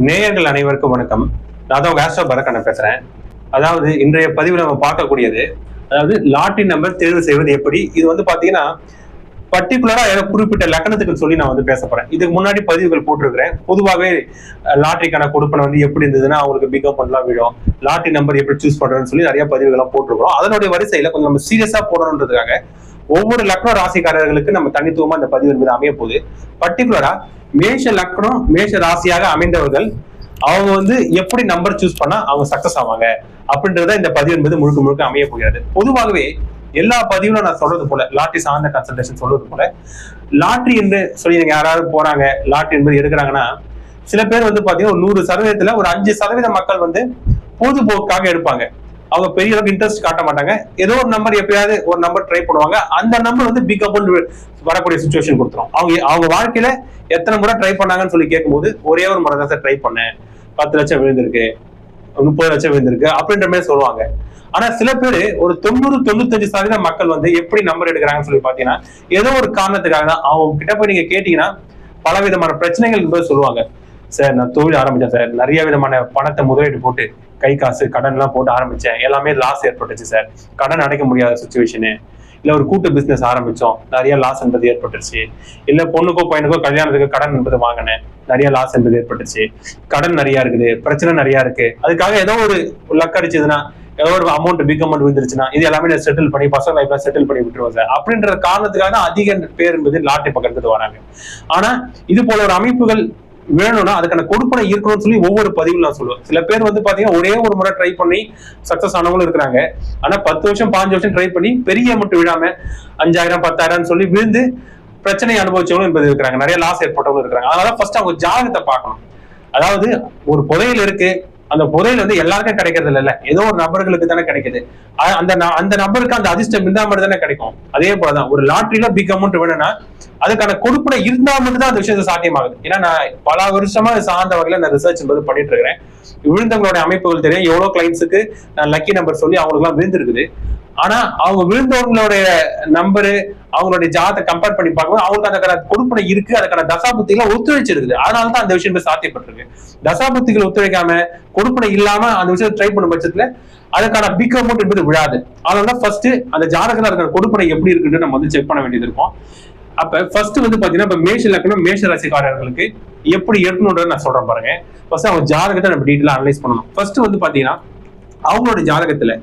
நேயர்கள் அனைவருக்கும் வணக்கம். நான் தான் உங்க ஆஸ்ட்ரோ பரக்கண்ணன் பேசுறேன். அதாவது இன்றைய பதிவில் நம்ம பார்க்கக்கூடியது, அதாவது லாட்டரி நம்பர் தேர்வு செய்வது எப்படி. இது வந்து பாத்தீங்கன்னா பர்டிகுலரா ஏதோ குறிப்பிட்ட லக்கணத்துக்கு சொல்லி நான் வந்து பேச போறேன். இதுக்கு முன்னாடி பதிவுகள் போட்டிருக்கிறேன். பொதுவாகவே லாட்டரிக்கான கொடுப்பனை வந்து எப்படி இருந்ததுன்னா அவங்களுக்கு பிக் அமௌண்ட்லாம் விடும், லாட்டரி நம்பர் எப்படி சூஸ் பண்றதுன்னு சொல்லி நிறைய பதிவுகள்லாம் போட்டிருக்கிறோம். அதனுடைய வரிசையில கொஞ்சம் நம்ம சீரியஸா போடணுன்றதுக்காக ஒவ்வொரு லக்னோ ராசிக்காரர்களுக்கு நம்ம தனித்துவமா இந்த பதிவு என்பது அமைய போகுது. பர்டிகுலரா மேஷ லக்னம் மேஷ ராசியாக அமைந்தவர்கள் அவங்க வந்து எப்படி நம்பர் சூஸ் பண்ணா அவங்க சக்சஸ் ஆவாங்க அப்படின்றத இந்த பதிவு என்பது முழுக்க முழுக்க அமைய போகிறது. பொதுவாகவே எல்லா பதிவும் நான் சொல்றது போல லாட்டரி சார்ந்த கன்சல்டேஷன் சொல்றது போல லாட்டரி என்று சொல்லி நீங்க யாராவது போறாங்க லாட்டரி என்பது எடுக்கிறாங்கன்னா சில பேர் வந்து பாத்தீங்கன்னா ஒரு 100% ஒரு 5% மக்கள் வந்து பொதுபோக்காக எடுப்பாங்க. அவங்க பெரிய அளவுக்கு இன்ட்ரெஸ்ட் காட்ட மாட்டாங்க. ஏதோ ஒரு நம்பர் எப்பயாவது ஒரு நம்பர் ட்ரை பண்ணுவாங்க. அந்த நம்பர் வந்து பிக் அமௌண்ட் வரக்கூடிய சுச்சுவேஷன் கொடுத்துரும். அவங்க வாழ்க்கையில எத்தனை முறை ட்ரை பண்ணாங்கன்னு சொல்லி கேட்கும்போது ஒரே ஒரு முறை தான் சார் ட்ரை பண்ணேன், 10 லட்சம் விழுந்திருக்கு, 30 லட்சம் விழுந்திருக்கு அப்படின்ற மாதிரி சொல்லுவாங்க. ஆனா சில பேர் ஒரு 90-95% மக்கள் வந்து எப்படி நம்பர் எடுக்கிறாங்கன்னு சொல்லி பாத்தீங்கன்னா ஏதோ ஒரு காரணத்துக்காக தான். அவங்க கிட்ட போய் நீங்க கேட்டீங்கன்னா பல விதமான பிரச்சனைகள் சொல்லுவாங்க. சார் நான் தொழில் ஆரம்பிச்சேன் சார், நிறைய விதமான பணத்தை முதலீடு போட்டு கை காசு கடன் எல்லாம் போட்டு ஆரம்பிச்சேன், எல்லாமே லாஸ் ஏற்பட்டுச்சு சார், கடன் அடைக்க முடியாத சுச்சுவேஷனு. இல்ல ஒரு கூட்டு பிசினஸ் ஆரம்பிச்சோம், நிறைய லாஸ் என்பது ஏற்பட்டுருச்சு. இல்ல பொண்ணுக்கோ பையனுக்கோ கல்யாணத்துக்கு கடன் என்பது வாங்கினேன், நிறைய லாஸ் என்பது ஏற்பட்டுச்சு. கடன் நிறைய இருக்குது, பிரச்சனை நிறைய இருக்கு. அதுக்காக ஏதோ ஒரு லக் அடிச்சதுன்னா ஏதோ ஒரு அமௌண்ட் பிக் அமௌண்ட் வந்துருச்சுன்னா இது எல்லாமே நான் செட்டில் பண்ணி பர்சனல் லைஃப்ல செட்டில் பண்ணி விட்டுருவோம் சார் அப்படின்ற காரணத்துக்காக தான் அதிக பேர் என்பது லாட்டரி பக்கத்துக்கு வராங்க. ஆனா இது போல ஒரு அமைப்புகள் வேணும்னா அதுக்கான கொடுப்பனை இருக்கணும்னு சொல்லி ஒவ்வொரு பதிவும் நான் சொல்லுவேன். சில பேர் வந்து பாத்தீங்கன்னா ஒரே ஒரு முறை ட்ரை பண்ணி சக்சஸ் ஆனவங்களும் இருக்கிறாங்க. ஆனா 10 வருஷம் 5 வருஷம் ட்ரை பண்ணி பெரிய அமௌண்ட் விடாம 5000 10,000 சொல்லி விழுந்து பிரச்சனை அனுபவிச்சவங்களும் என்பது இருக்கிறாங்க. நிறைய லாஸ் ஏற்பட்டவங்க இருக்கிறாங்க. அதனால ஃபர்ஸ்ட் அவங்க ஜாதகத்தை பார்க்கணும். அதாவது ஒரு புதையல் இருக்கு, அந்த புதையல் வந்து எல்லாருக்கும் கிடைக்கிறது இல்ல, ஏதோ ஒரு நபர்களுக்கு தானே கிடைக்குது. அந்த நபருக்கு அந்த அதிர்ஷ்டம் இருந்தா மட்டும் தானே கிடைக்கும். அதே போலதான் ஒரு லாட்டரியில பிக் அமௌண்ட் வேணும்னா அதுக்கான கொடுப்பனை இருந்தா மட்டும் தான் அந்த விஷயத்தை சாத்தியமாகுது. ஏன்னா நான் பல வருஷமா சார்ந்த வகையில நான் ரிசர்ச் என்பது பண்ணிட்டு இருக்கிறேன். விழுந்தவங்களுடைய அமைப்புகள் தெரியும், எவ்வளவு கிளைண்ட்ஸுக்கு நான் லக்கி நம்பர் சொல்லி அவங்களுக்கு எல்லாம் விழுந்திருக்குது. ஆனா அவங்க விழுந்தவங்களுடைய நம்பரு அவங்களுடைய ஜாதத்தை கம்பேர் பண்ணி பார்க்கும்போது அவங்களுக்கு அதுக்கான கொடுப்பனை இருக்கு, அதுக்கான தசாபுத்திகளை ஒத்துழைச்சிருக்குது. அதனாலதான் அந்த விஷயம் சாத்தியப்பட்டிருக்கு. தசாபுத்திகள் ஒத்துழைக்காம கொடுப்பனை இல்லாம அந்த விஷயத்தை ட்ரை பண்ணும் பட்சத்துல அதுக்கான பிக் அமௌண்ட் என்பது விழாது. அதனால ஃபர்ஸ்ட் அந்த ஜாதகத்துல இருக்கிற கொடுப்பனை எப்படி இருக்குன்னு நம்ம வந்து செக் பண்ண வேண்டியது இருக்கும். அப்ப ஃபர்ஸ்ட் வந்து பாத்தீங்கன்னா இப்ப மேஷ லக்னம் மேஷ ராசிக்காரர்களுக்கு எப்படி எடுக்கணும்ன்றத நான் சொல்றேன் பாருங்க. ஃபர்ஸ்ட் அவங்க ஜாதகத்தை நம்ம டீட்டெயிலா அனலைஸ் பண்ணணும். ஃபர்ஸ்ட் வந்து பாத்தீங்கன்னா அவங்களோட ஜாதகத்துல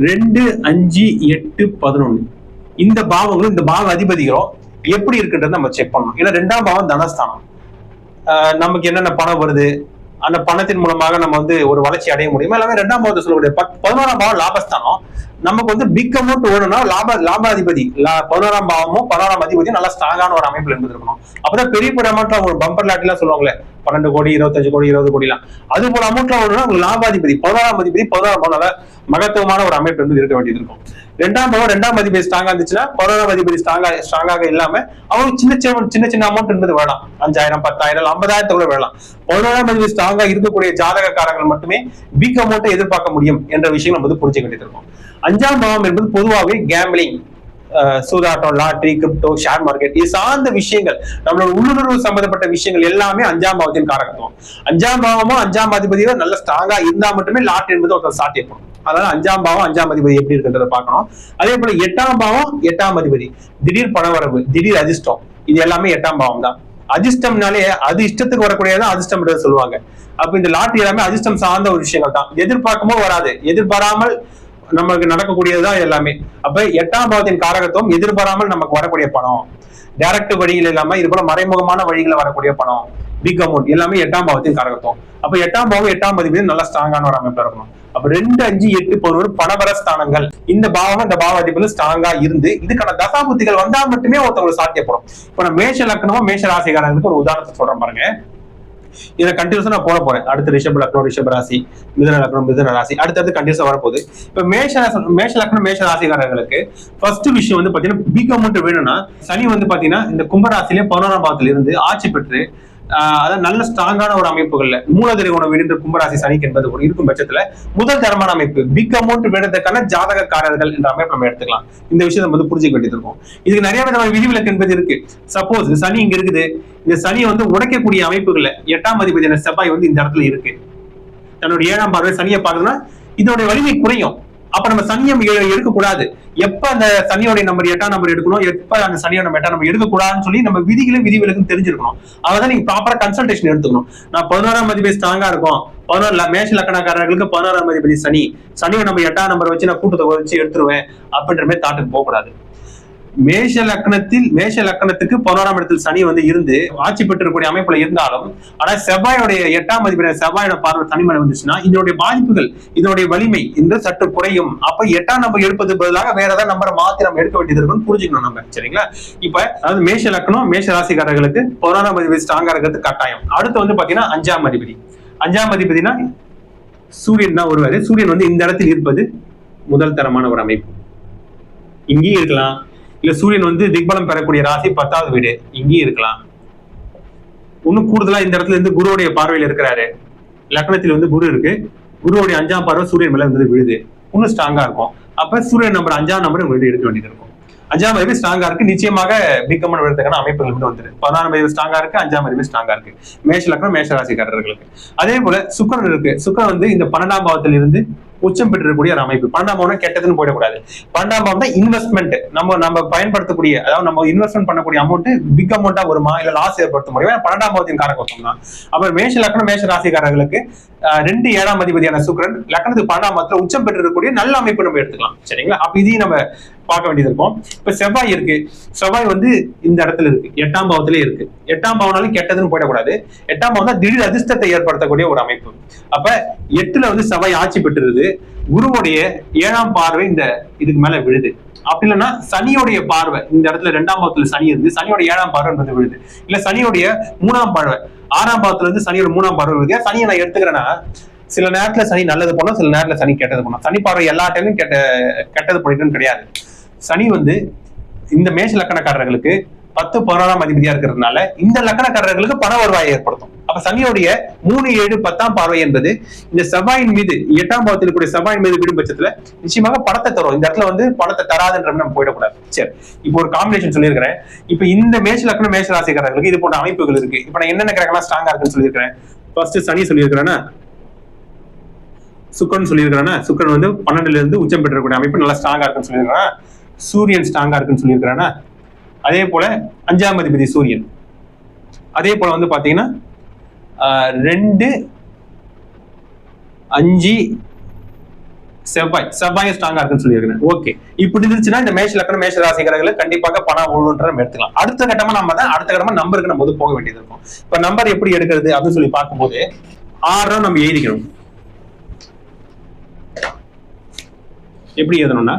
2, 5, 8, 11 இந்த பாவங்களும் இந்த பாவ அதிபதிகளும் எப்படி இருக்குன்றத நம்ம செக் பண்ணணும். ஏன்னா 2ஆம் பாவம் தனஸ்தானம், நமக்கு என்னென்ன பணம் வருது, அந்த பணத்தின் மூலமாக நம்ம வந்து ஒரு வளர்ச்சி அடைய முடியுமா, எல்லாமே 2ஆம் பாவத்தை சொல்லக்கூடிய 11ஆம் பாவம் லாபஸ்தானம். நமக்கு வந்து பிக் அமௌண்ட் வேணும்னா லாபாதிபதி 11ஆம் பாவமும் 11ஆம் அதிபதியும் நல்லா ஸ்ட்ராங்கான ஒரு அமைப்புல இருந்து இருக்கணும். அப்பதான் பெரிய பெரிய அமௌண்ட்ல ஒரு பம்பர் லாட்டி எல்லாம் சொல்லுவாங்களே 12 கோடி 25 கோடி 20 கோடி எல்லாம், அது போல அமௌண்ட்ல வேணும்னா உங்களுக்கு லாபாதிபதி 11ஆம் அதிபதி 11ஆம் பாவம் மகத்துவமான ஒரு அமைப்பு இருந்து இருக்க வேண்டியது இருக்கும். 2ஆம் பாவம் 2ஆம் அதிபதி ஸ்ட்ராங்கா இருந்துச்சுன்னா 11ஆம் அதிபதி ஸ்ட்ராங்காக இல்லாம அவங்க சின்ன சின்ன அமௌண்ட் என்பது வேணாம். 5000 10,000 50,000 கூட வேணாம். 11ஆம் அதிபதி ஸ்ட்ராங்கா இருக்கக்கூடிய ஜாதகக்காரர்கள் மட்டுமே பிக் அமௌண்ட் எதிர்பார்க்க முடியும் என்ற விஷயம் நம்ம வந்து புரிஞ்சுக்க வேண்டியது இருக்கும். 5ஆம் பாவம் என்பது பொதுவாகவே கேம்பிளிங், சூதாட்டம், லாட்டரி, கிரிப்டோ, ஷேர் மார்க்கெட் இது சார்ந்த விஷயங்கள், நம்மளோட உள்ளுணர்வு சம்பந்தப்பட்ட விஷயங்கள் எல்லாமே 5ஆம் பாவத்தின் காரகத்துவம். 5ஆம் பாவமும் 5ஆம் அதிபதியோ நல்ல ஸ்ட்ராங்கா இருந்தா மட்டுமே லாட்டரி என்பது ஒருத்தர் சாத்தியப்படும். அதனால 5ஆம் பாவம் 5ஆம் அதிபதி எப்படி இருக்குன்றத பார்க்கணும். அதே போல 8ஆம் பாவம் 8ஆம் அதிபதி திடீர் பணவரவு, திடீர் அதிர்ஷ்டம், இது எல்லாமே 8ஆம் பாவம் தான். அதிர்ஷ்டம்னாலே அது இஷ்டத்துக்கு வரக்கூடியதான் அதிர்ஷ்டம் சொல்லுவாங்க. அப்ப இந்த லாட்டரி எல்லாமே அதிர்ஷ்டம் சார்ந்த ஒரு விஷயங்கள் தான். எதிர்பார்க்குமோ வராது, எதிர்பாராமல் நமக்கு நடக்கக்கூடியதுதான் எல்லாமே. அப்ப 8ஆம் பாவத்தின் காரகத்துவம் எதிர்பாராமல் நமக்கு வரக்கூடிய பணம், டைரக்ட் வழிகள் இல்லாம இது போல மறைமுகமான வழிகளை வரக்கூடிய பணம், பிக் அமௌண்ட் எல்லாமே 8ஆம் பாவத்தின் காரகத்துவம். அப்ப 8ஆம் பாவம் 8ஆம் அதிபதி நல்லா ஸ்ட்ராங்கான ஒரு அமைப்பு இருக்கணும். அப்ப 2, 5, 8, 11 பணவர ஸ்தானங்கள் இந்த பாவம் இந்த பாவ அதிபதி ஸ்ட்ராங்கா இருந்து இதுக்கான தசாபுத்திகள் வந்தா மட்டுமே ஒருத்தவங்களுக்கு சாத்தியப்படும். இப்ப நான் மேஷ லக்னமும் மேஷ ராசிக்காரங்களுக்கு ஒரு உதாரணத்தை சொல்றேன் பாருங்க. இதை கண்டினியூஸா நான் போட போறேன். அடுத்து ரிஷப லக்னம் ரிஷப ராசி, மிதுன லக்னம் மிதுன ராசி, அடுத்தது கண்டினியூஸா வரப்போகுது. இப்ப மேஷ லக்னம் மேஷ ராசிக்காரர்களுக்கு ஃபர்ஸ்ட் விஷயம் வந்து பாத்தீங்கன்னா பிக் அமௌண்ட் வேணும்னா சனி வந்து பாத்தீங்கன்னா இந்த கும்பராசிலே 11ஆம் பாவத்துல இருந்து ஆட்சி பெற்று அதாவது நல்ல ஸ்ட்ராங்கான ஒரு அமைப்புகள்ல மூலதன உணவு விடுன்ற கும்பராசி சனிக்கு என்பது ஒரு இருக்கும் பட்சத்துல முதல் தரமான அமைப்பு பிக் அமௌண்ட் விடுறதுக்கான ஜாதகக்காரர்கள் என்ற அமைப்பு நம்ம எடுத்துக்கலாம். இந்த விஷயத்தை வந்து புரிஞ்சுக்க வேண்டியது இருக்கும். இதுக்கு நிறைய விதமான விதிவிலக்கு என்பது இருக்கு. சப்போஸ் சனி இங்க இருக்குது, இந்த சனியை வந்து உடைக்கக்கூடிய அமைப்புகள்ல 8ஆம் அதிபதியான செவ்வாய் வந்து இந்த இடத்துல இருக்கு, தன்னுடைய 7ஆம் பார்வை சனியை பார்க்கணும்னா இதனுடைய வலிமை குறையும். அப்ப நம்ம சனியம் எடுக்கக்கூடாது. எப்ப அந்த சனியோட நம்பர் 8ஆம் நம்பர் எடுக்கணும், எப்ப அந்த சனியோட நம்ம 8ஆம் நம்பர் எடுக்கக்கூடாதுன்னு சொல்லி நம்ம விதிகளும் விதிவிலக்கும் தெரிஞ்சிருக்கணும். அதான் நீங்க ப்ராப்பரா கன்சல்டேஷன் எடுத்துக்கணும். நான் 11ஆம் அதிபதி ஸ்ட்ராங்கா இருக்கும், 11 மேஷ லக்கணக்காரர்களுக்கு 11ஆம் அதிபதி சனி, சனியோட நம்ம 8ஆம் நம்பர் வச்சு நான் கூட்டத்தை வச்சு எடுத்துருவேன் அப்படின்ற மாதிரி தாட்டுக்கு போகக்கூடாது. மேஷ லக்கணத்துக்கு 11ஆம் இடத்தில் சனி வந்து இருந்து ஆட்சி பெற்றிருக்கக்கூடிய அமைப்புல இருந்தாலும், ஆனா செவ்வாயோடைய 8ஆம் அதிபதி செவ்வாயோட பார்வை சனி மேல வந்துச்சுன்னா இதனுடைய பாதிப்புகள், இதனுடைய வலிமை இந்த சற்று குறையும். அப்ப 8ஆம் நம்பர் எடுப்பது பதிலாக வேற ஏதாவது நம்பரை மாத்தி நம்ம எடுக்க வேண்டியது இருக்குன்னு புரிஞ்சுக்கணும் நம்ம. சரிங்களா? இப்ப அதாவது மேஷ லக்கணம் மேஷ ராசிக்காரர்களுக்கு 11ஆம் அதிபதி ஸ்ட்ராங்கா இருக்கிறது கட்டாயம். அடுத்து வந்து பாத்தீங்கன்னா 5ஆம் அதிபதி. 5ஆம் அதிபதினா சூரியன் தான் வருவாரு. சூரியன் வந்து இந்த இடத்தில் இருப்பது முதல் தரமான ஒரு அமைப்பு. இங்கேயும் இருக்கலாம், இல்ல சூரியன் வந்து திக்பலம் பெறக்கூடிய ராசி 10வது வீடு, இங்கேயும் இருக்கலாம். இன்னும் கூடுதலா இந்த இடத்துல இருந்து குருவுடைய பார்வையில் இருக்கிறாரு, லக்னத்தில் வந்து குரு இருக்கு, குருவுடைய 5ஆம் பார்வை சூரியன் மேல வந்து விழுது, இன்னும் ஸ்ட்ராங்கா இருக்கும். அப்ப சூரியன் நம்பர் 5ஆம் நம்பர் உங்கள்கிட்ட எடுக்க வேண்டியது இருக்கும். 5ஆம் அதிபதி ஸ்ட்ராங்கா இருக்கு, நிச்சயமாக பிகமன் விடுறதுக்கான அமைப்புகள் வந்து வந்துரு. 11ஆம் அதிபதி ஸ்ட்ராங்கா இருக்கு, 5ஆம் அதிபதி ஸ்ட்ராங்கா இருக்கு மேஷ லக்னம் மேஷ ராசிக்காரர்களுக்கு. அதே போல சுக்கிரன் இருக்கு. சுக்கிரன் வந்து இந்த 12ஆம் பாவத்தில் இருந்து உச்சம் பெற்றிருக்கக்கூடிய ஒரு அமைப்பு. 12ஆம் பாவம் கெட்டதுன்னு போயிடக்கூடாது. 12ஆம் பாவம் தான் இன்வெஸ்ட்மெண்ட், நம்ம பயன்படுத்தக்கூடிய, அதாவது நம்ம இன்வெஸ்ட்மெண்ட் பண்ணக்கூடிய அமௌண்ட் பிக் அமௌண்டா வருமா இல்ல லாஸ் ஏற்படுத்த முடியும், 12ஆம் பாவத்தின் காரகத்துவம் தான். அப்புறம் மேஷ லக்னம் மேஷ ராசிக்காரர்களுக்கு 2 7ஆம் அதிபதியான சுக்கிரன் லக்னத்துக்கு 12ஆம் பாவத்துல உச்சம் பெற்றிருக்கக்கூடிய நல்ல அமைப்பு நம்ம எடுத்துக்கலாம். சரிங்களா? அப்ப இதையும் நம்ம பார்க்க வேண்டியது இருக்கும். இப்ப செவ்வாய் இருக்கு, செவ்வாய் வந்து இந்த இடத்துல இருக்கு, 8ஆம் பாவத்திலே இருக்கு. 8ஆம் பாவனாலும் கெட்டதுன்னு போயிடக்கூடாது. 8ஆம் பாவம் தான் திடீர் அதிர்ஷ்டத்தை ஏற்படுத்தக்கூடிய ஒரு அமைப்பு. அப்ப 8ல வந்து செவ்வாய் ஆட்சி பெற்றுருது, குருவுடைய 7ஆம் பார்வை இந்த இதுக்கு மேல விழுது. அப்படி இல்லைன்னா சனியோடைய பார்வை இந்த இடத்துல 2ஆம் பாவத்துல சனி இருந்து சனியோட 7ஆம் பார்வை விழுது, இல்ல சனியோடைய 3ஆம் பார்வை 6ஆம் பாவத்துல இருந்து சனியோட 3ஆம் பார்வை விழுது. சனியை நான் எடுத்துக்கிறேன்னா சில நேரத்துல சனி நல்லது பண்ணும், சில நேரத்துல சனி கெட்டது பண்ணும். சனி பார்வை எல்லா டைமும் கெட்டது பண்ணிட்டுன்னு கிடையாது. சனி வந்து இந்த மேஷ லக்கணக்காரர்களுக்கு 10 11ஆம் அதிபதியா இருக்கிறதுனால இந்த லக்கணக்காரர்களுக்கு பண வருவாயை ஏற்படுத்தும். அப்ப சனியோடைய 3 7 10ஆம் பார்வை என்பது இந்த செவ்வாயின் மீது 8ஆம் பாவத்தில் கூடிய செவ்வாயின் மீது விடும் பட்சத்துல நிச்சயமாக பணத்தை தரும். இந்த இடத்துல வந்து பணத்தை தராதுன்ற நம்ம போயிடக்கூடாது. சரி, இப்போ ஒரு காம்பினேஷன் சொல்லியிருக்கிறேன். இப்ப இந்த மேஷ லக்னம் மேஷ ராசிக்காரர்களுக்கு இது போன்ற அமைப்புகள் இருக்கு. இப்ப நான் என்னென்ன கிரகம்லாம் ஸ்ட்ராங்கா இருக்குன்னு சொல்லியிருக்கிறேன். ஃபர்ஸ்ட் சனி சொல்லியிருக்கிறேன்னா, சுக்கரன் சொல்லியிருக்கிறானா, சுக்கரன் வந்து 12ல இருந்து உச்சம் பெற்றக்கூடிய அமைப்பு நல்லா ஸ்ட்ராங்கா இருக்குன்னு சொல்லியிருக்கிறானா, சூரியன் ஸ்ட்ராங்கா இருக்குன்னு சொல்லியிருக்கிறானா, அதே போல 5ஆம் அதிபதி சூரியன், அதே போல வந்து பாத்தீங்கன்னா 2 5 செவ்வாய் ஸ்ட்ராங்கா இருக்குன்னு சொல்லியிருக்கிறேன். ஓகே, இப்படி இருந்துச்சுன்னா இந்த மேஷ லக்னம் மேஷ ராசிக்காரர்களை கண்டிப்பாக பணம் உழுன்ற நம்ம எடுத்துக்கலாம். அடுத்த கட்டமா நம்பருக்கு நம்ம வந்து போக வேண்டியது இருக்கும். இப்ப நம்பர் எப்படி எடுக்கிறது அப்படின்னு சொல்லி பார்க்கும்போது 6 நம்ம எழுதிக்கணும். எப்படி எழுதணும்னா,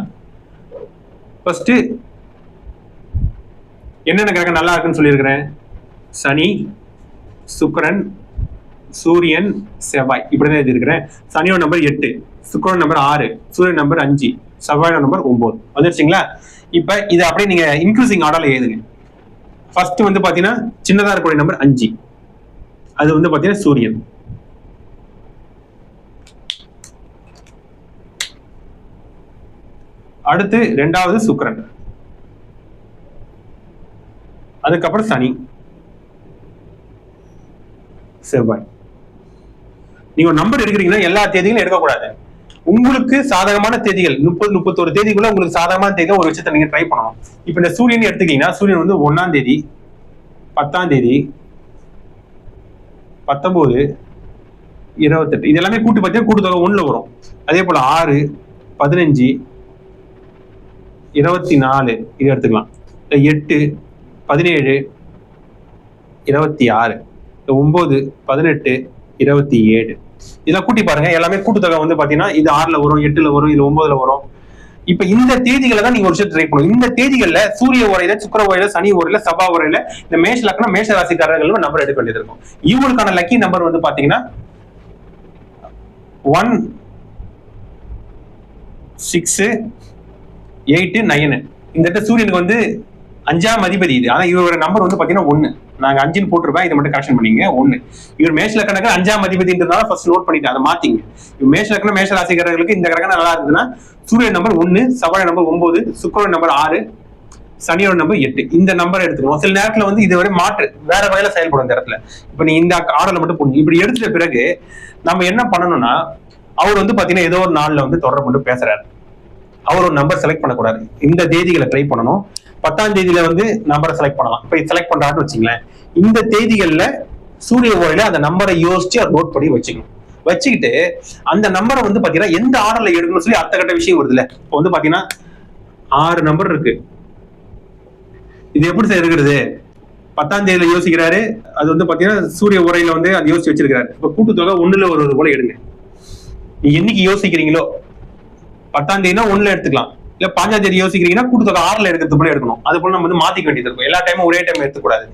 ஃபர்ஸ்ட் என்னென்ன கிரகம் நல்லா இருக்குன்னு சொல்லியிருக்கிறேன். சனி, சுக்கிரன், சூரியன், செவ்வாய், இப்படிதான் எழுதியிருக்கிறேன். சனியோட நம்பர் 8, சுக்கிரன் நம்பர் 6, சூரியன் நம்பர் 5, செவ்வாயோட நம்பர் 9 வந்துருச்சுங்களா? இப்ப இதை அப்படியே நீங்க இன்க்ரூசிங் ஆர்டர்ல எழுதுங்க. ஃபர்ஸ்ட் வந்து பாத்தீங்கன்னா சின்னதா இருக்கக்கூடிய நம்பர் 5, அது வந்து பாத்தீங்கன்னா சூரியன். அடுத்து 2வது சுக்கிரன், அதுக்கப்புறம் சனி, செவ்வாய். நீங்க ஒரு நம்பர் எடுக்கிறீங்கன்னா எல்லா தேதிகளும் எடுக்கக்கூடாது. உங்களுக்கு சாதகமான தேதிகள் 30 31 தேதிக்குள்ள உங்களுக்கு சாதகமான தேதிகள் ஒரு விஷயத்தை நீங்க ட்ரை பண்ணணும். இப்ப இந்த சூரியன் எடுத்துக்கிட்டீங்கன்னா சூரியன் வந்து 1ஆம் தேதி, 10ஆம் தேதி, 19, 28 இது எல்லாமே கூட்டு பார்த்தீங்கன்னா கூட்டுத்தொகை 1ல வரும். அதே போல 6, 15, 24 இது எடுத்துக்கலாம். 8, 17, 26, 9, 18, 27 இதெல்லாம் கூட்டி பாருங்க. எல்லாமே கூட்டுத்தொகை வந்து பாத்தீங்கன்னா இது 6ல வரும், 8ல வரும், இது 9ல வரும். இப்ப இந்த தேதிகளை தான் நீங்க ஒரு விஷயம் ட்ரை பண்ணணும். இந்த தேதிகள்ல சூரிய உரையில, சுக்கிர உரையில, சனி உரையில, செவ்வாய் உரையில இந்த மேஷ லக்னம் மேஷ ராசிக்காரர்கள் நம்பர் எடுக்க வேண்டியது இருக்கும். இவங்களுக்கான லக்கி நம்பர் வந்து பாத்தீங்கன்னா 1, 6, 8, 9. இந்த சூரியனுக்கு வந்து 5ஆம் அதிபதி இது. ஆனா இவரோட நம்பர் வந்து பாத்தீங்கன்னா 1. நாங்க 5ன்னு போட்டிருப்பேன், இதை மட்டும் கரெக்ஷன் பண்ணீங்க. 1 இவர் மேஷ லக்னக்கு 5ஆம் அதிபதின்றதால ஃபர்ஸ்ட் நோட் பண்ணிட்டு அதை மாத்திங்க. இவர் மேஷ லக்னம் மேஷ ராசிக்காரர்களுக்கு இந்த கிரகம் நல்லா இருந்ததுன்னா சூரியன் நம்பர் 1, செவ்வாய் நம்பர் 9, சுக்கிரன் நம்பர் 6, சனியோட நம்பர் 8. இந்த நம்பர் எடுத்துக்கணும். சில நேரத்துல வந்து இதுவரை மாற்று வேற வகையில செயல்படும் இந்த இடத்துல. இப்ப நீ இந்த ஆர்டர்ல மட்டும் புரிஞ்சு இப்படி எடுத்துட்ட பிறகு நம்ம என்ன பண்ணணும்னா, அவர் வந்து பாத்தீங்கன்னா ஏதோ ஒரு நாள்ல வந்து தொடர்பு கொண்டு பேசுறாரு. அவர் ஒரு நம்பர் செலக்ட் பண்ணக்கூடாது. இந்த தேதிகளை ட்ரை பண்ணணும். 10ஆம் தேதியில வந்து நம்பரை செலக்ட் பண்ணலாம். இப்ப செலக்ட் பண்றாருன்னு வச்சுங்களேன், இந்த தேதிகள்ல சூரிய ஓரையில அந்த நம்பரை யோசிச்சு அவர் நோட் பண்ணி வச்சுக்கணும். வச்சுக்கிட்டு அந்த நம்பரை வந்து பாத்தீங்கன்னா எந்த ஆர்டர்ல எடுக்கணும்னு சொல்லி அடுத்த கட்ட விஷயம் வருதுல்ல. இப்போ வந்து பாத்தீங்கன்னா 6 நம்பர் இருக்கு. இது எப்படி சார் இருக்கிறது? 10ஆம் தேதியில யோசிக்கிறாரு. அது வந்து பாத்தீங்கன்னா சூரிய உரையில வந்து அது யோசிச்சு வச்சிருக்காரு. இப்ப கூட்டுத்தொகை 1ல வருவது போல எடுங்க. நீ என்னைக்கு யோசிக்கிறீங்களோ 10ஆம் தேதினா 1ல எடுத்துக்கலாம். இல்ல 5ஆம் தேதி யோசிக்கிறீங்கன்னா கூட்டுத்தொகை 6ல எடுக்கிறது போல எடுக்கணும். அது போல நம்ம வந்து மாத்திக்க வேண்டியது இருக்கும். எல்லா டைமும் ஒரே டைம் எடுத்துக்கூடாது.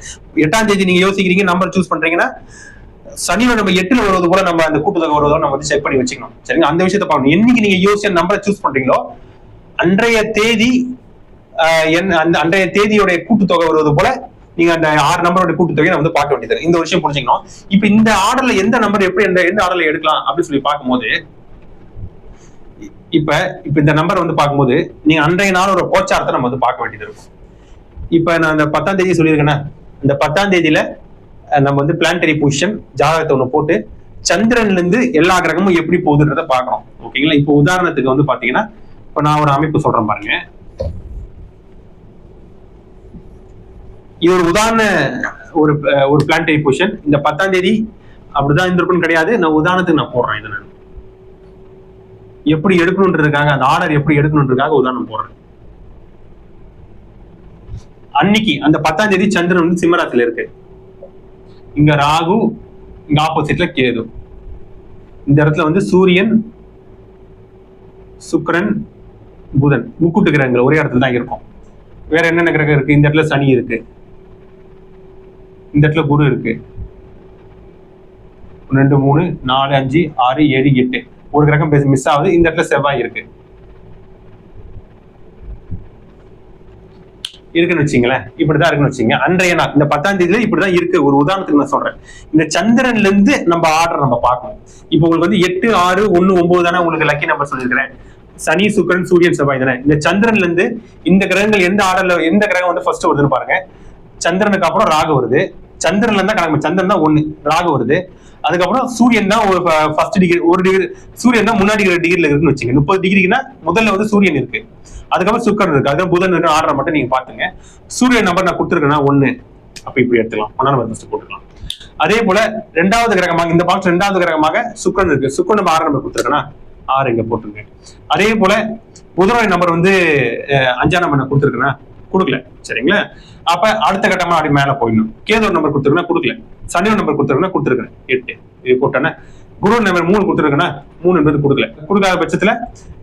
8ஆம் தேதி நீங்க யோசிக்கிறீங்க, நம்பர் சூஸ் பண்றீங்கன்னா சனியோட நம்ம 8ல வருவது போல நம்ம அந்த கூட்டுத்தொகை வருவதோ நம்ம வந்து செக் பண்ணி வச்சுக்கணும். சரிங்க, அந்த விஷயத்தை பார்க்கணும். என்னைக்கு நீங்க யோசிச்ச நம்பரை சூஸ் பண்றீங்களோ அன்றைய தேதி அன்றைய தேதியோட கூட்டுத்தொகை வருவது போல நீங்க அந்த 6 நம்பரோட கூட்டுத்தொகையை வந்து பார்க்க வேண்டியது. இந்த விஷயம் புரிஞ்சுக்கணும். இப்ப இந்த ஆர்டர்ல எந்த நம்பர் எப்படி எந்த ஆர்டர்ல எடுக்கலாம் அப்படின்னு சொல்லி பார்க்கும்போது, இப்ப இந்த நம்பர் வந்து பார்க்கும்போது நீங்க அன்றைய நாளோட கோச்சாரத்தை நம்ம வந்து பார்க்க வேண்டியது இருக்கும். இப்ப நான் அந்த 10ஆம் தேதி சொல்லியிருக்கேன்னா, இந்த 10ஆம் தேதியில நம்ம வந்து பிளானட்டரி பொசிஷன் ஜாதகத்தை ஒண்ணு போட்டு சந்திரன்ல இருந்து எல்லா கிரகமும் எப்படி போகுதுன்றத பார்க்கணும். ஓகேங்களா? இப்போ உதாரணத்துக்கு வந்து பாத்தீங்கன்னா, இப்ப நான் ஒரு அமைப்பு சொல்றேன் பாருங்க. இது ஒரு உதாரண ஒரு பிளானட்டரி பொசிஷன். இந்த 10ஆம் தேதி அப்படிதான் இருந்திருக்குன்னு கிடையாது. நான் உதாரணத்துக்கு நான் போடுறேன். இதை நான் எப்படி எடுக்கணும்ன்றதுக்காக, அந்த ஆர்டர் எப்படி எடுக்கணும்ன்றதுக்காக உதாரணம் போடுறேன். அன்னைக்கு அந்த 10ஆம் தேதி சந்திரன் வந்து சிம்மராசில இருக்கு. இங்க ராகு, இங்க ஆப்போசிட்ல கேது. இந்த இடத்துல வந்து சூரியன், சுக்கிரன், புதன் முக்கூட்டு கிரகங்கள் ஒரே இடத்துல தான் இருக்கும். வேற என்னென்ன கிரகம் இருக்கு? இந்த இடத்துல சனி இருக்கு, இந்த இடத்துல குரு இருக்கு. 2, 3, 4, 5, 6, 7, 8 ஒரு கிரகம் மிஸ் ஆகுது. இந்த இடத்துல செவ்வாய் இருக்குன்னு வச்சுங்களேன். இப்படிதான் இருக்குன்னு வச்சுங்க. அன்றைய நாள் இந்த 10ஆம் தேதியில இப்படிதான் இருக்கு. ஒரு உதாரணத்துக்கு நான் சொல்றேன். இந்த சந்திரன்ல இருந்து நம்ம ஆர்டர் நம்ம பார்க்கணும். இப்போ உங்களுக்கு வந்து 8, 6, 1, 9 தானே உங்களுக்கு லக்கி நம்பர் சொல்லியிருக்கிறேன். சனி, சுக்கிரன், சூரியன், செவ்வாய் தானே. இந்த சந்திரன்ல இருந்து இந்த கிரகங்கள் எந்த ஆர்டர்ல எந்த கிரகம் வந்து ஃபர்ஸ்ட் வருதுன்னு பாருங்க. சந்திரனுக்கு அப்புறம் ராகு வருது. சந்திரன்ல இருந்தா கணக்கு. சந்திரன் தான் 1, ராகு வருது. அதுக்கப்புறம் சூரியன் தான் ஒரு ஃபர்ஸ்ட் டிகிரி, ஒரு டிகிரி சூரியன் தான் முன்னாடி டிகிரில இருக்குன்னு வச்சுங்க. 30 டிகிரிக்குன்னா முதல்ல வந்து சூரியன் இருக்கு. அதுக்கப்புறம் சுக்கரன் இருக்கு. அதுக்கப்புறம் புதன் ஆர்டர் மட்டும் நீங்க பாத்துங்க. சூரியன் நம்பர் நான் கொடுத்துருக்கேன்னா 1, அப்ப இப்படி எடுத்துக்கலாம். 1ஆம் நம்பர் ஃபர்ஸ்ட் போட்டுக்கலாம். அதே போல 2வது கிரகமாக இந்த பாக்ஸ் 2வது கிரகமாக சுக்கரன் இருக்கு. சுக்கரன் நம்பர் 6 நம்பர் கொடுத்துருக்கேன்னா 6 இங்க போட்டுருங்க. அதே போல புதனுடைய நம்பர் வந்து 5ஆம் நம்பர் நான் கொடுத்துருக்கேன்னா கொடுக்கல. சரிங்களா? அப்ப அடுத்த கட்டமா அப்படி மேல போயிடணும். கேது நம்பர் கொடுத்துருக்கேன்னா கொடுக்கல. சனியோட நம்பர் கொடுத்துருக்கேன்னா கொடுத்துருக்கேன் 8 இது போட்டேன்னா. குரு நம்பர் 3 கொடுத்துருக்கேன்னா 3 கொடுக்கல. கொடுக்காத பட்சத்துல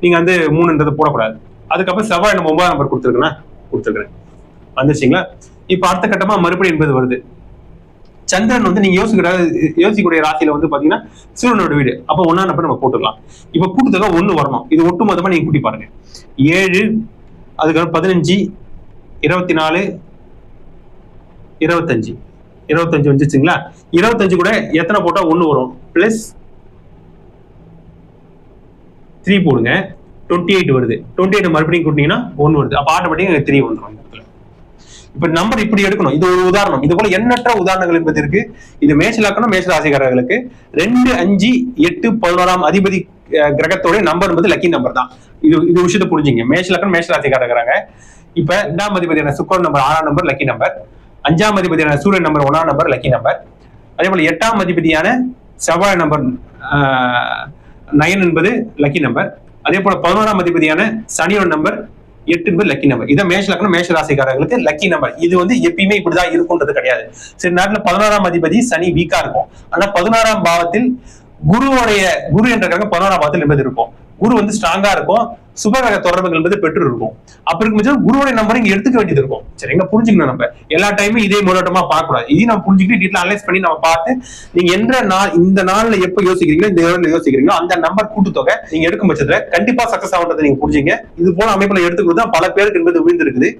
நீங்க வந்து 3 போடக்கூடாது. அதுக்கப்புறம் செவ்வாய் நம்ம 9ஆம் நம்பர் கொடுத்துருக்கேன்னா கொடுத்துருக்கேன். வந்துச்சுங்களா? இப்ப அடுத்த கட்டமா மறுபடியும் என்பது வருது. சந்திரன் வந்து நீங்க யோசிக்கக்கூடிய ராசியில வந்து பாத்தீங்கன்னா சூரியனோட வீடு. அப்ப 1ஆம் நம்பர் நம்ம போட்டுக்கலாம். இப்ப கூட்டுத்தொகை 1 வரணும். இது ஒட்டு மொத்தமா நீங்க கூட்டி பாருங்க. 7, அதுக்கப்புறம் 15, 24, 25 வந்துச்சுங்களா? 25 கூட எத்தனை போட்டா 1 வரும்? பிளஸ் 3 போடுங்க. 28 வருது. 28 மறுபடியும் கூட்டினீங்கன்னா 1 வருது. அப்ப ஆட்டோமேட்டிக்கா 3 வந்துடும். இப்ப நம்பர் இப்படி எடுக்கணும். இது ஒரு உதாரணம். இது போல எண்ணற்ற உதாரணங்கள் என்பது இருக்கு. இது மேஷ லக்னம் மேஷ ராசிக்காரர்களுக்கு 2, 5, 8, 11ஆம் அதிபதி கிரகத்தோட நம்பர் என்பது லக்கி நம்பர் தான். இது விஷயத்தை புரிஞ்சுங்க. மேஷ லக்னம் மேஷ ராசிக்காரங்க. இப்ப 2ஆம் அதிபதியான சுக்கிரன் நம்பர் 6ஆம் நம்பர் லக்கி நம்பர். 5ஆம் அதிபதியான சூரியன் நம்பர் 1ஆம் நம்பர் லக்கி நம்பர். அதே போல 8ஆம் அதிபதியான செவ்வாய் நம்பர் 9 என்பது லக்கி நம்பர். அதே போல 11ஆம் அதிபதியான சனியோட நம்பர் 8 என்பது லக்கி நம்பர். இதை மேஷ லக்னம் மேஷ ராசிக்காரர்களுக்கு லக்கி நம்பர். இது வந்து எப்பயுமே இப்படிதான் இருக்கும்ன்றது கிடையாது. சில நேரத்துல 11ஆம் அதிபதி சனி வீக்கா இருக்கும். ஆனா 16ஆம் பாவத்தில் குரு என்ற கிரகம் 11ஆம் பாவத்தில் என்பது இருக்கும். குரு வந்து ஸ்ட்ராங்கா இருக்கும், சுபகிரக தொடர்புகள் என்பது பெற்று இருக்கும். அப்படி இருக்கும்போது குருவோட நம்பரை இங்க எடுத்துக்க வேண்டியது இருக்கும். சரிங்களா, புரிஞ்சுக்கணும். நம்ம எல்லா டைமும் இதே மூலட்டமா பார்க்கக்கூடாது. இதையும் நம்ம புரிஞ்சுக்கிட்டு டீட்டெயில் அனலைஸ் பண்ணி நம்ம பார்த்து நீங்க எந்த நாள் இந்த நாள்ல எப்ப யோசிக்கிறீங்களோ, இந்த நாள்ல யோசிக்கிறீங்களோ அந்த நம்பர் கூட்டுத்தொகை நீங்க எடுக்கும் பட்சத்துல கண்டிப்பா சக்சஸ் ஆகுன்றதை நீங்க புரிஞ்சுங்க. இது போல அமைப்புல எடுத்துக்கிறது தான் பல பேருக்கு என்பது விழுந்து இருக்குது.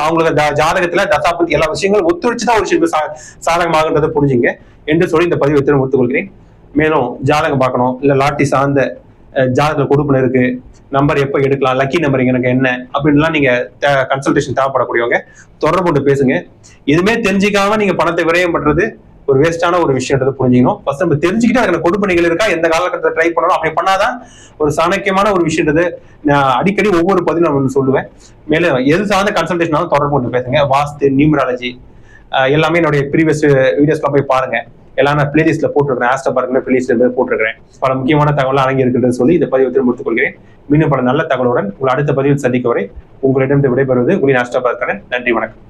அவங்களுக்கு ஜாதகத்துல தசாபதி எல்லா விஷயங்களும் ஒத்துழைச்சுதான் ஒரு விஷயம் சாதகமாகன்றதை புரிஞ்சுங்க என்று சொல்லி இந்த பதிவை எடுத்துக் கொள்கிறேன். மேலும் ஜாதகம் பார்க்கணும், இல்ல லாட்டி சார்ந்த ஜாதகத்துல கொடுப்பன இருக்கு, நம்பர் எப்ப எடுக்கலாம், லக்கி நம்பர் எனக்கு என்ன அப்படின்லாம் நீங்க கன்சல்டேஷன் தேவைப்படக்கூடியவங்க தொடர்பு கொண்டு பேசுங்க. எதுவுமே தெரிஞ்சுக்காம நீங்க பணத்தை விரயம் பண்றது ஒரு வேஸ்டான ஒரு விஷயத்தை புரிஞ்சுக்கணும். ஃபர்ஸ்ட் நம்ம தெரிஞ்சுக்கிட்டு அதுல கொடுப்பனைகள் இருக்கா, எந்த காலகட்டத்தை ட்ரை பண்ணணும், அப்படி பண்ணாதான் ஒரு சாணக்கியமான ஒரு விஷயன்றது. நான் அடிக்கடி ஒவ்வொரு பதிலும் நான் சொல்லுவேன். மேலும் எது சார்ந்த கன்சல்டேஷனாலும் தொடர்பு கொண்டு பேசுங்க. வாஸ்து, நியூமராலஜி எல்லாமே என்னுடைய ப்ரீவியஸ் வீடியோஸ்ல போய் பாருங்க. எல்லாம் நான் பிளேலிஸ்ட்ல போட்டுருக்கேன், ஆஸ்ட்ரோ பார்க்க பிளேலிஸ்ட்ல போட்டிருக்கிறேன். பல முக்கியமான தகவல் அடங்கி இருக்குன்னு சொல்லி இந்த பதிவை முடித்துக் கொள்கிறேன். மீண்டும் பல நல்ல தகவலுடன் உங்கள் அடுத்த பதிவில் சந்திக்க வரை உங்களிடம் விடைபெறுவது உங்களின் ஆஸ்ட்ரோ பார்க்கிறேன். நன்றி, வணக்கம்.